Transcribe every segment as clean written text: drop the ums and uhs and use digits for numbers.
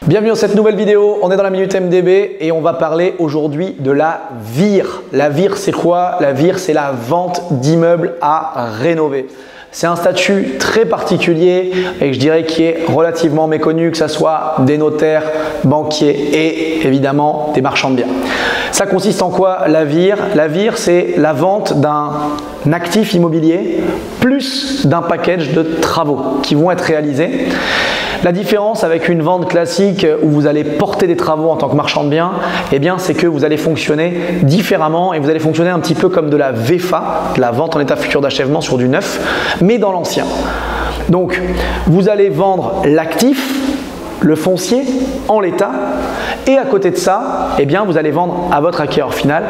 Bienvenue dans cette nouvelle vidéo, on est dans la Minute MDB et on va parler aujourd'hui de la VIR. La VIR c'est quoi? La VIR c'est la vente d'immeubles à rénover. C'est un statut très particulier et je dirais qui est relativement méconnu, que ce soit des notaires, banquiers et évidemment des marchands de biens. Ça consiste en quoi la VIR? La VIR c'est la vente d'un actif immobilier plus d'un package de travaux qui vont être réalisés. La différence avec une vente classique où vous allez porter des travaux en tant que marchand de biens, eh bien, c'est que vous allez fonctionner différemment et vous allez fonctionner un petit peu comme de la VFA, de la vente en état futur d'achèvement sur du neuf, mais dans l'ancien. Donc, vous allez vendre l'actif, le foncier, en l'état et à côté de ça, eh bien, vous allez vendre à votre acquéreur final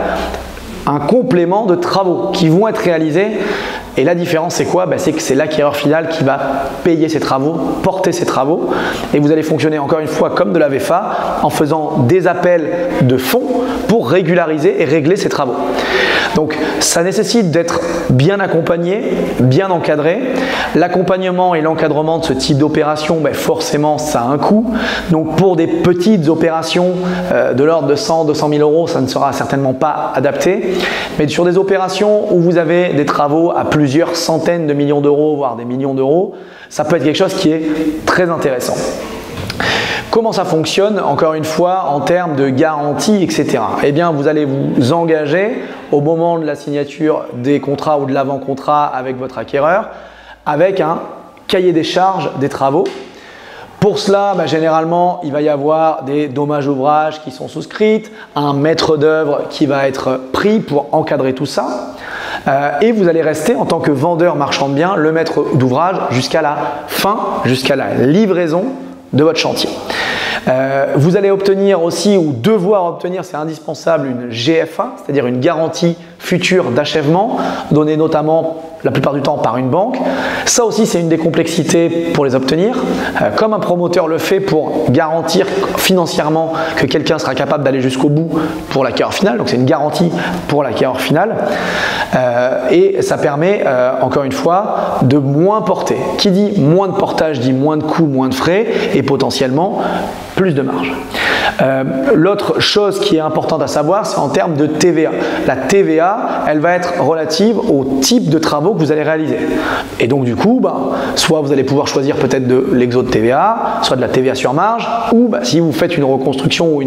un complément de travaux qui vont être réalisés. Et la différence, c'est quoi? C'est que c'est l'acquéreur final qui va payer ses travaux, porter ses travaux. Et vous allez fonctionner encore une fois comme de la VFA en faisant des appels de fonds pour régulariser et régler ses travaux. Donc, ça nécessite d'être bien accompagné, bien encadré. L'accompagnement et l'encadrement de ce type d'opération, forcément, ça a un coût. Donc, pour des petites opérations de l'ordre de 100 200 000 euros, ça ne sera certainement pas adapté. Mais sur des opérations où vous avez des travaux à plusieurs centaines de millions d'euros, voire des millions d'euros, ça peut être quelque chose qui est très intéressant. Comment ça fonctionne, encore une fois, en termes de garantie, etc. Eh bien, vous allez vous engager au moment de la signature des contrats ou de l'avant-contrat avec votre acquéreur avec un cahier des charges des travaux. Pour cela, généralement, il va y avoir des dommages ouvrages qui sont souscrites, un maître d'œuvre qui va être pris pour encadrer tout ça. Et vous allez rester en tant que vendeur marchand de biens, le maître d'ouvrage jusqu'à la fin, jusqu'à la livraison de votre chantier. Vous allez obtenir aussi ou devoir obtenir, c'est indispensable, une GFA, c'est-à-dire une garantie future d'achèvement, donnée notamment la plupart du temps par une banque. Ça aussi, c'est une des complexités pour les obtenir, comme un promoteur le fait pour garantir financièrement que quelqu'un sera capable d'aller jusqu'au bout pour l'acquéreur final. Donc, c'est une garantie pour l'acquéreur final. Et ça permet, encore une fois, de moins porter. Qui dit moins de portage dit moins de coûts, moins de frais et potentiellement plus de marge. L'autre chose qui est importante à savoir, c'est en termes de TVA. La TVA, elle va être relative au type de travaux que vous allez réaliser. Et donc du coup, soit vous allez pouvoir choisir peut-être de l'exo de TVA, soit de la TVA sur marge, ou si vous faites une reconstruction ou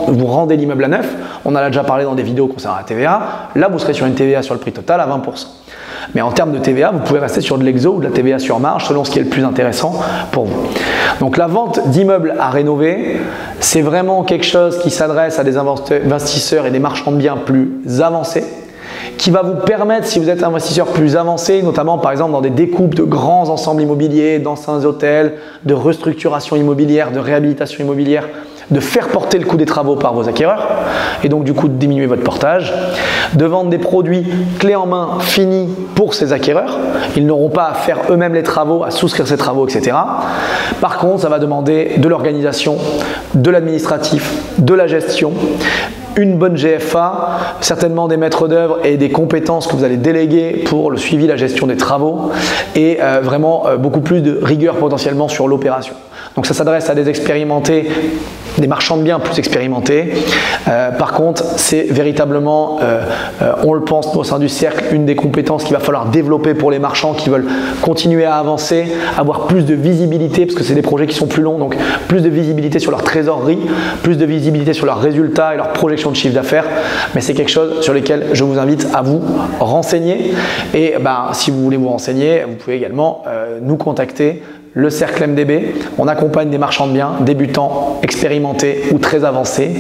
vous rendez l'immeuble à neuf, on en a déjà parlé dans des vidéos concernant la TVA, là vous serez sur une TVA sur le prix total à 20%. Mais en termes de TVA, vous pouvez rester sur de l'exo ou de la TVA sur marge selon ce qui est le plus intéressant pour vous. Donc la vente d'immeubles à rénover, c'est vraiment quelque chose qui s'adresse à des investisseurs et des marchands de biens plus avancés, qui va vous permettre, si vous êtes investisseur plus avancé, notamment par exemple dans des découpes de grands ensembles immobiliers, d'anciens hôtels, de restructuration immobilière, de réhabilitation immobilière, de faire porter le coût des travaux par vos acquéreurs et donc du coup de diminuer votre portage, de vendre des produits clés en main finis pour ces acquéreurs. Ils n'auront pas à faire eux-mêmes les travaux, à souscrire ces travaux, etc. Par contre, ça va demander de l'organisation, de l'administratif, de la gestion, une bonne GFA, certainement des maîtres d'œuvre et des compétences que vous allez déléguer pour le suivi, la gestion des travaux et vraiment beaucoup plus de rigueur potentiellement sur l'opération. Donc ça s'adresse à des expérimentés, des marchands de biens plus expérimentés. Par contre, c'est véritablement, on le pense nous, au sein du cercle, une des compétences qu'il va falloir développer pour les marchands qui veulent continuer à avancer, avoir plus de visibilité, parce que c'est des projets qui sont plus longs, donc plus de visibilité sur leur trésorerie, plus de visibilité sur leurs résultats et leurs projections de chiffre d'affaires. Mais c'est quelque chose sur lequel je vous invite à vous renseigner. Et si vous voulez vous renseigner, vous pouvez également nous contacter. Le cercle MDB, on accompagne des marchands de biens débutants, expérimentés ou très avancés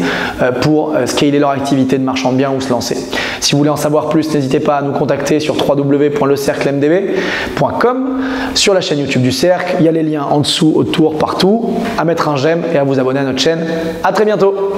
pour scaler leur activité de marchand de biens ou se lancer. Si vous voulez en savoir plus, n'hésitez pas à nous contacter sur www.lecerclemdb.com, sur la chaîne YouTube du Cercle. Il y a les liens en dessous, autour, partout. À mettre un j'aime et à vous abonner à notre chaîne. À très bientôt.